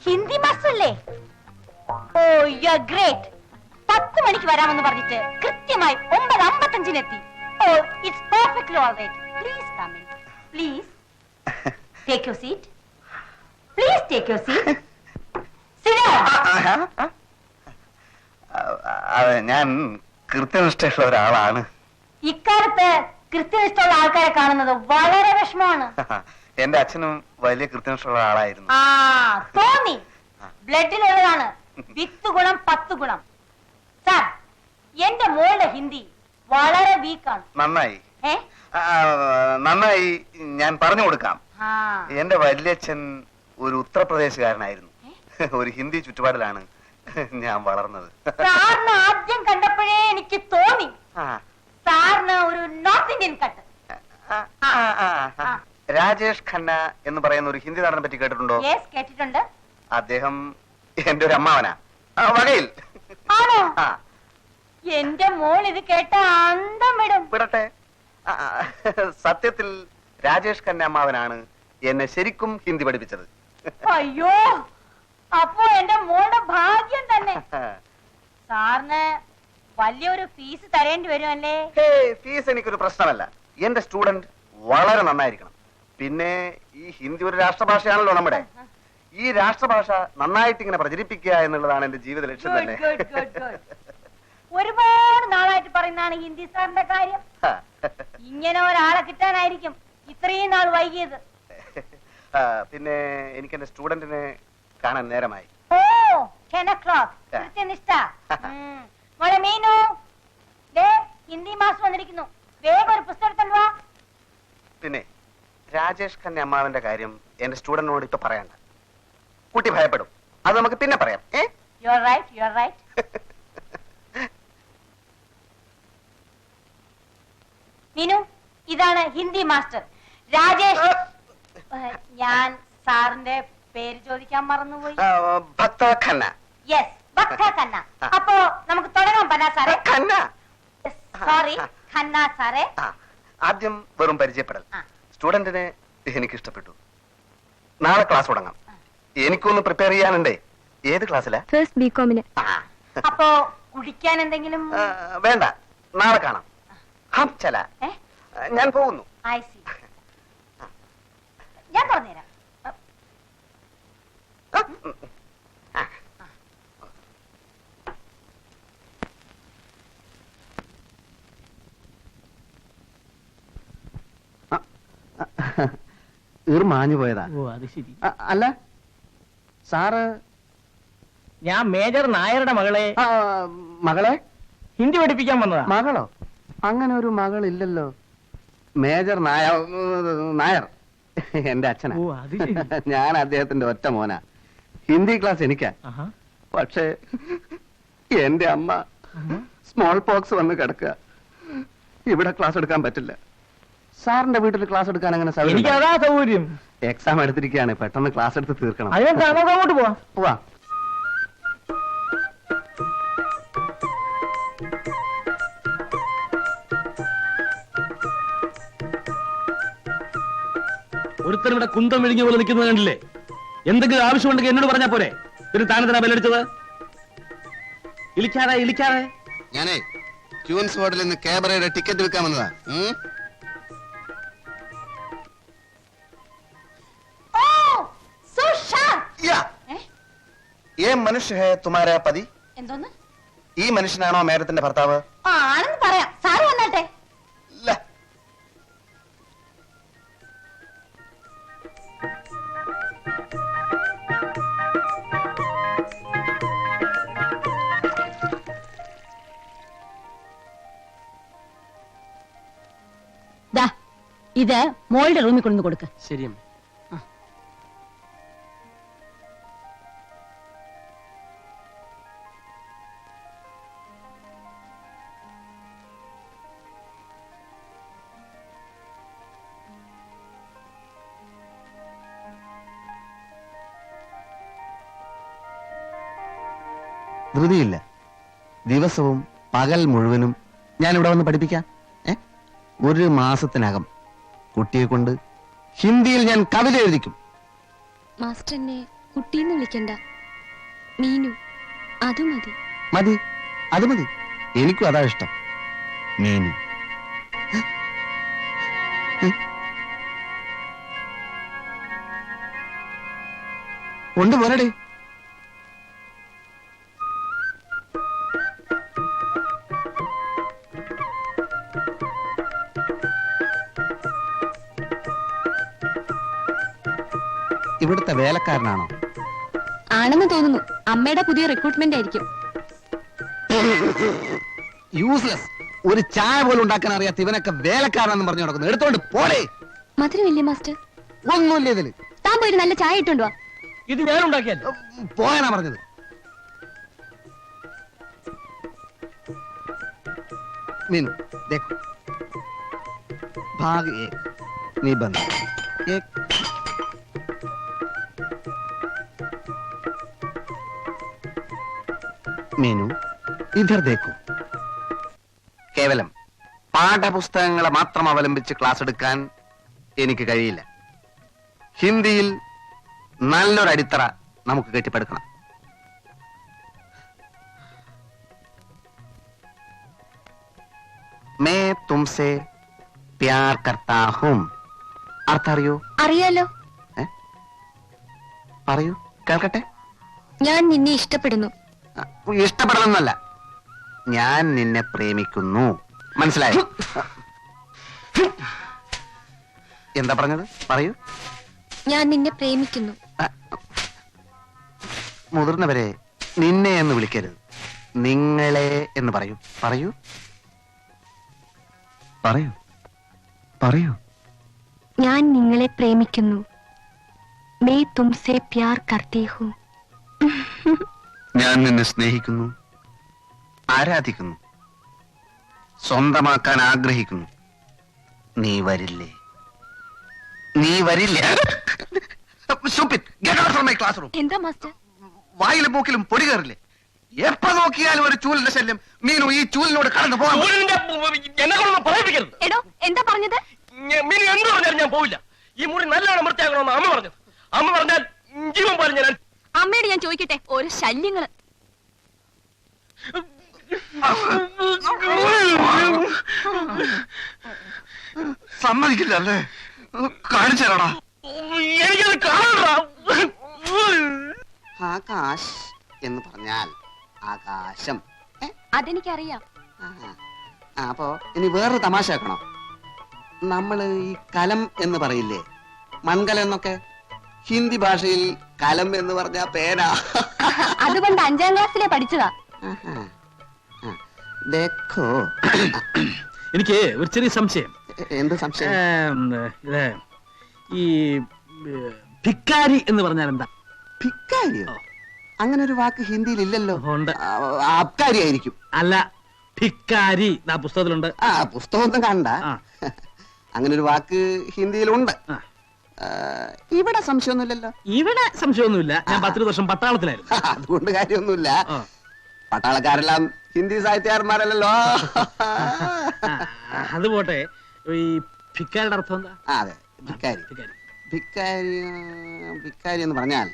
ഹിന്ദി മാസ്റ്ററല്ലേ? Oh you are great. 10 മണിക്ക് വരാമെന്ന് പറഞ്ഞിട്ട് കൃത്യമായി 9:55 എത്തി. Oh it's perfectly alright. Please come in. Please take your seat. Please take your seat. ഞാൻ കൃത്യനിഷ്ഠയുള്ള ഒരാളാണ്. ഇക്കാലത്ത് കൃത്യനിഷ്ഠയുള്ള ആൾക്കാരെ കാണുന്നത് വളരെ വിഷമമാണ്. എന്റെ അച്ഛനും വലിയ കൃത്യനിഷ്ഠയുള്ള ആളായിരുന്നു. ആ തോന്നി. ബ്ലഡിലുള്ളതാണ്. 10 ഗുണം 10 ഗുണം. സാർ, എന്റെ മോളുടെ ഹിന്ദി വളരെ വീക്കാണ്. നന്നായി നന്നായി, ഞാൻ പറഞ്ഞു കൊടുക്കാം. എന്റെ വല്യച്ഛൻ ഒരു ഉത്തർപ്രദേശുകാരനായിരുന്നു. ഒരു ഹിന്ദി ചുറ്റുപാടിലാണ് ഞാൻ വളർന്നത്. സാറിന് ആദ്യം കണ്ടപ്പോഴേ എനിക്ക് തോന്നി സാറിന് ഒരു north Indian cut. Rajesh Khanna എന്ന് പറയുന്ന ഒരു ഹിന്ദി നടനെ പറ്റി കേട്ടിട്ടുണ്ടോ? കേട്ടിട്ടുണ്ട്. അദ്ദേഹം എന്റെ ഒരു അമ്മാവനാ വകയിൽ. ആണോ? എന്റെ മോൾ ഇത് കേട്ട അന്തം വിടും. വിടട്ടെ. സത്യത്തിൽ രാജേഷ് ഖന്ന അമ്മാവനാണ് എന്നെ ശരിക്കും ഹിന്ദി പഠിപ്പിച്ചത്. അയ്യോ, അപ്പോ എന്റെ മോളുടെ ഭാഗ്യം തന്നെ. സാറിന് വലിയൊരു ഫീസ് തരേണ്ടി വരുമല്ലേ? ഫീസ് എനിക്കൊരു പ്രശ്നമല്ല. എന്റെ സ്റ്റുഡന്റ് വളരെ നന്നായിരിക്കണം. പിന്നെ ഈ ഹിന്ദി ഒരു രാഷ്ട്രഭാഷയാണല്ലോ നമ്മുടെ. ഈ രാഷ്ട്രഭാഷ നന്നായിട്ട് ഇങ്ങനെ പ്രചരിപ്പിക്കുക എന്നുള്ളതാണ് എന്റെ ജീവിത ലക്ഷ്യം തന്നെ. ഒരുപാട് നാളായിട്ട് പറയുന്നതാണ് ഹിന്ദി സാറിന്റെ കാര്യം. ഇങ്ങനെ ഒരാളെ കിട്ടാനായിരിക്കും ഇത്രയും നാൾ വൈകിയത്. പിന്നെ എനിക്ക് എന്റെ സ്റ്റുഡന്റിനെ കാണാൻ നേരമായി. ഓ 10 o'clock. കൃത്യനിഷ്ഠ. മോളെ മീനു, ഹിന്ദി മാസ്റ്റർ വന്നിരിക്കുന്നു. വേഗം ഒരു പുസ്തകം വാ. പിന്നെ രാജേഷ് ഖന്ന അമ്മാവന്റെ കാര്യം എന്റെ സ്റ്റുഡന്റിനോട് ഇപ്പൊ പറയണ്ട. കുട്ടി ഭയപ്പെടും. അത് നമുക്ക് പിന്നെ പറയാം. You are right, you are right. Meenu, ഇതാണ് ഹിന്ദി മാസ്റ്റർ രാജേഷ്. ഞാൻ സാറിന്റെ പേര് ചോദിക്കാൻ മറന്നുപോയി. ഭക്ത ഖന്ന. യെസ്, ഭക്ത ഖന്ന. അപ്പോ നമുക്ക് തുടങ്ങാം. ബന്ന സാറേ. ഖന്ന. സോറി, ഖന്ന സാറേ. ആദ്യം വെറും പരിചയപ്പെടൽ. സ്റ്റുഡന്റിനെ എനിക്ക് ഇഷ്ടപ്പെട്ടു. നാളെ ക്ലാസ് തുടങ്ങാം. എനിക്കൊന്ന് പ്രിപ്പയർ ചെയ്യാനുണ്ടേ. ഏത് ക്ലാസ്സിലാ? ഫസ്റ്റ് ബികോമിന്. അപ്പോ കുടിക്കാൻ എന്തെങ്കിലും? വേണ്ട, നാളെ കാണാം. ചല, ഞാൻ പോകുന്നു. ഞാൻ പറഞ്ഞുതരാം. മാഞ്ഞു പോയതാ. ഓ അത് ശരി. അല്ല സാറ്, ഞാൻ മേജർ നായരുടെ മകളെ മകളെ ഹിന്ദി പഠിപ്പിക്കാൻ വന്നതാ. മകളോ? അങ്ങനെ ഒരു മകളില്ലല്ലോ. മേജർ നായർ എന്റെ അച്ഛനാ. ഓ അത് ശരി. ഞാൻ അദ്ദേഹത്തിന്റെ ഒറ്റ മോനാ. ഹിന്ദി ക്ലാസ് എനിക്കാ. പക്ഷേ എന്റെ അമ്മ സ്മോൾ പോക്സ് വന്ന് കിടക്കുക. ഇവിടെ ക്ലാസ് എടുക്കാൻ പറ്റില്ല. സാറിന്റെ വീട്ടിൽ ക്ലാസ് എടുക്കാൻ അങ്ങനെ സൗകര്യം. എക്സാം എടുത്തിരിക്കുകയാണ്. പെട്ടെന്ന് ക്ലാസ് എടുത്ത് തീർക്കണം. അങ്ങോട്ട് പോവാ. ഒരുത്തരും ഇവിടെ കുന്തം വിഴുങ്ങിയ പോലെ നിൽക്കുന്നത് കണ്ടില്ലേ? എന്തെങ്കിലും ആവശ്യമുണ്ടെങ്കിൽ എന്നോട് പറഞ്ഞാ പോരെ. പിന്നെ താനെന്തിനാ ബെല്ലടിച്ചത്? ഇളിക്കാതെ ഞാനേ ക്യൂൻസ് വാർഡിൽ നിന്ന് ക്യാബറയുടെ ടിക്കറ്റ് വിൽക്കാൻ വന്നതാ. മനുഷ്യ ഹേ തുമാരാ പതി? എന്തോന്ന്? ഈ മനുഷ്യനാണോ മേഡത്തിന്റെ ഭർത്താവ്? ആണെന്ന് പറയാം. സാറ് വന്നാട്ടെ. ഇത് മോളുടെ റൂമിൽ കൊണ്ടു കൊടുക്ക. ശരി. ധൃതിയില്ല. ദിവസവും പകൽ മുഴുവനും ഞാൻ ഇവിടെ വന്ന് പഠിപ്പിക്കാം. ഒരു മാസത്തിനകം കുട്ടിയെ കൊണ്ട് ഹിന്ദിയിൽ ഞാൻ കവിത എഴുതിക്കും. മാസ്റ്റർ എന്നെ കുട്ടീന്ന് വിളിക്കണ്ട, മീനു, അത് മതി. മതി, അത് മതി. എനിക്കും അതാ ഇഷ്ടം, മീനു. കൊണ്ടുപോരടേ. ഇവിടുത്തെ വേലക്കാരനാണോ? ആണെന്ന് തോന്നുന്നു. അമ്മയുടെ പുതിയ റിക്രൂട്ട്മെന്റ് ആയിരിക്കും. യൂസ്ലെസ്. ഒരു ചായ പോലും ഉണ്ടാക്കാൻ അറിയാത്ത ഇവനൊക്കെ വേലക്കാരനെന്ന് പറഞ്ഞു നടക്കുന്നു. എടുത്തോണ്ട് പോടേ. മധുരമില്ലേ മാസ്റ്റർ? ഒന്നുമില്ല ഇതില്. താൻ പോയി ഒരു നല്ല ചായ ഇട്ടുണ്ടോ? ഇത് ഞാൻ ഉണ്ടാക്കിയല്ലോ. പോയാനാ പറഞ്ഞത്. मीनू देखो, भाग 1 निबंध 1। मीनू इधर देखो. കേവലം പാഠപുസ്തകങ്ങളെ മാത്രം അവലംബിച്ച് ക്ലാസ് എടുക്കാൻ എനിക്ക് കഴിയില്ല. ഹിന്ദിയിൽ നല്ലൊരു അടിത്തറ നമുക്ക് കെട്ടിപ്പടുക്കണം. मैं तुमसे प्यार करता हूं. അർത്ഥം അറിയോ? അറിയാലോ. പറയൂ, കേൾക്കട്ടെ. ഞാൻ നിന്നെ ഇഷ്ടപ്പെടുന്നു. ഇഷ്ടപ്പെടണമെന്നല്ല, ഞാൻ നിന്നെ പ്രേമിക്കുന്നു. മനസ്സിലായോ? എന്താ പറഞ്ഞത്? പറയൂ. ഞാൻ നിന്നെ പ്രേമിക്കുന്നു. മുതിർന്നവരെ നിന്നെ എന്ന് വിളിക്കരുത്, നിങ്ങളെ എന്ന് പറയൂ. പറയൂ, പറയൂ, പറയൂ. ഞാൻ നിങ്ങളെ പ്രേമിക്കുന്നു. मैं तुमसे प्यार करती हूँ. ഞാൻ നിന്നെ സ്നേഹിക്കുന്നു, ആരാധിക്കുന്നു, സ്വന്തമാക്കാൻ ആഗ്രഹിക്കുന്നു. നീ വരില്ലേ? നീ വരില്ല. Stupid. Get out from my classroom. എന്താ മാസ്റ്റർ? വായിലും മൂക്കിലും പൊടി കയറില്ലേ? എപ്പോ നോക്കിയാലും ഒരു ചൂലിന്റെ ശല്യം. മീനു, ഈ ചൂലിനോട് കടന്നു പോകാൻ. എന്നെ കൊണ്ടൊന്നും പറയിപ്പിക്കരുത്. എടോ, എന്താ പറഞ്ഞത്? മീനു എന്ത് പറഞ്ഞാലും ഞാൻ പോവില്ല. ഈ മുറി നല്ലോണം വൃത്തിയാക്കണമെന്ന് അമ്മ പറഞ്ഞു. അമ്മ പറഞ്ഞാൽ ജീവൻ പോലെ ഞാൻ. അമ്മയോട് ഞാൻ ചോദിക്കട്ടെ, ഓരോ ശല്യങ്ങള്. സമ്മതിക്കില്ല അല്ലേ? കാണിച്ചേരാടാ. എനിക്കത് കാണാ. ആകാശ് എന്ന് പറഞ്ഞാൽ ആകാശം. അതെനിക്കറിയാം. അപ്പോ ഇനി വേറൊരു തമാശ ആക്കണോ? നമ്മള് ഈ കലം എന്ന് പറയില്ലേ, മൺകലം എന്നൊക്കെ. ഹിന്ദി ഭാഷയിൽ കലം എന്ന് പറഞ്ഞ പേന. അതുകൊണ്ട് 5ാം ക്ലാസ്സിലെ പഠിച്ചതാ. ദേഖോ. എനിക്ക് ഒരു ചെറിയ സംശയം. എന്ത് സംശയം? ഇത് ഈ ഭിക്കാരി എന്ന് പറഞ്ഞാൽ എന്താ? ഭിക്കാരിയോ? അങ്ങനെ ഒരു വാക്ക് ഹിന്ദിയിൽ ഇല്ലല്ലോ. ഉണ്ട്. അബ്കാരി ആയിരിക്കും. അല്ല, ഭിക്കാരി ആ പുസ്തകത്തിലുണ്ട്. പുസ്തകമൊന്നും കണ്ട. അങ്ങനെ ഒരു വാക്ക് ഹിന്ദിയിലുണ്ട്. ഇവിടെ സംശയമൊന്നുമില്ലല്ലോ. ഇവിടെ സംശയമൊന്നുമില്ല. ഞാൻ 10 വർഷം പട്ടാളത്തിലായിരുന്നു. അതുകൊണ്ട് കാര്യമൊന്നുമില്ല. പട്ടാളക്കാരെല്ലാം ഹിന്ദി സാഹിത്യകാരന്മാരല്ലോ. അത് പോട്ടെ, ഈ ഭിക്കാരിയുടെ അർത്ഥം എന്താ? അതെ, ഭിക്കാരി. ഭിക്കാരി. ഭിക്കാരി, ഭിക്കാരി എന്ന് പറഞ്ഞാൽ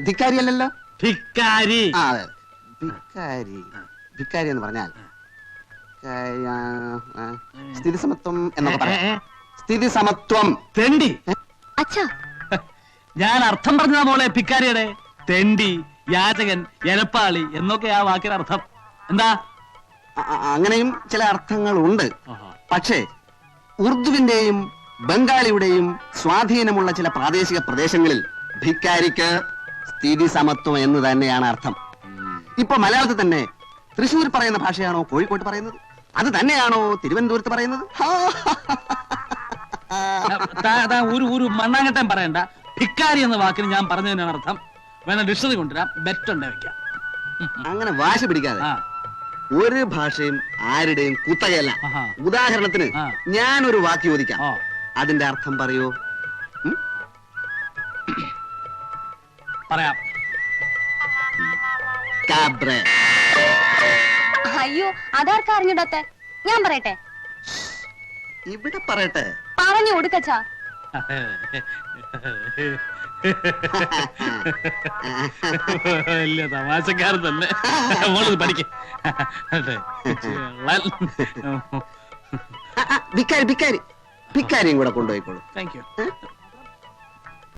ധിക്കാരി അല്ലല്ലോ. ഭിക്കാരി. അതെ, ഭിക്കാരി. ഭിക്കാരി എന്ന് പറഞ്ഞാൽ സ്ഥിതി സമത്വം എന്നൊക്കെ പറയാം. സ്ഥിതി സമത്വം. തെണ്ടി. അച്ഛാ, ഞാൻ അർത്ഥം പറഞ്ഞതാ മോളെ ഭിക്കാരിയുടെ. തെണ്ടി, യാചകൻ, എലപ്പാളി എന്നൊക്കെ ആ വാക്കിന് അർത്ഥം. എന്താ? അങ്ങനെയും ചില അർത്ഥങ്ങളുണ്ട്. പക്ഷേ ഉറുദുവിന്റെയും ബംഗാളിയുടെയും സ്വാധീനമുള്ള ചില പ്രാദേശിക പ്രദേശങ്ങളിൽ ഭിക്കാരിക്ക് സ്ഥിതി സമത്വം എന്ന് തന്നെയാണ് അർത്ഥം. ഇപ്പൊ മലയാളത്തിൽ തന്നെ തൃശ്ശൂർ പറയുന്ന ഭാഷയാണോ കോഴിക്കോട്ട് പറയുന്നത്? അത് തന്നെയാണോ തിരുവനന്തപുരത്ത് പറയുന്നത്? ഒരു മണ്ണാങ്കട്ടം പറയണ്ട. ഭിക്കാരി എന്ന വാക്കിന് ഞാൻ പറഞ്ഞതിനാണ് അർത്ഥം. വേണം ഡിക്ഷണറി കൊണ്ടുവരാം, ബെറ്റ് ഉണ്ടേ വെക്കാം. അങ്ങനെ വാശി പിടിക്കാതെ. ഒരു ഭാഷയും ആരുടെയും കുത്തകയല്ല. ഉദാഹരണത്തിന് ഞാനൊരു വാക്ക് ചോദിക്കാം, അതിന്റെ അർത്ഥം പറയൂ. പറയാം. മക്കാബ്ര. അയ്യോ അതാർക്കാ അറിഞ്ഞിടത്തെ, ഞാൻ പറയട്ടെ. ഇവിടെ പറയട്ടെ. പറഞ്ഞു കൊടുക്കച്ചാ. വലിയ തമാശക്കാരൻ തന്നെ. മോളത് പഠിക്ക. ഭിക്കാരി ഭിക്കാരി ഭിക്കാരിയും കൂടെ കൊണ്ടുപോയിക്കോളൂ. Thank you.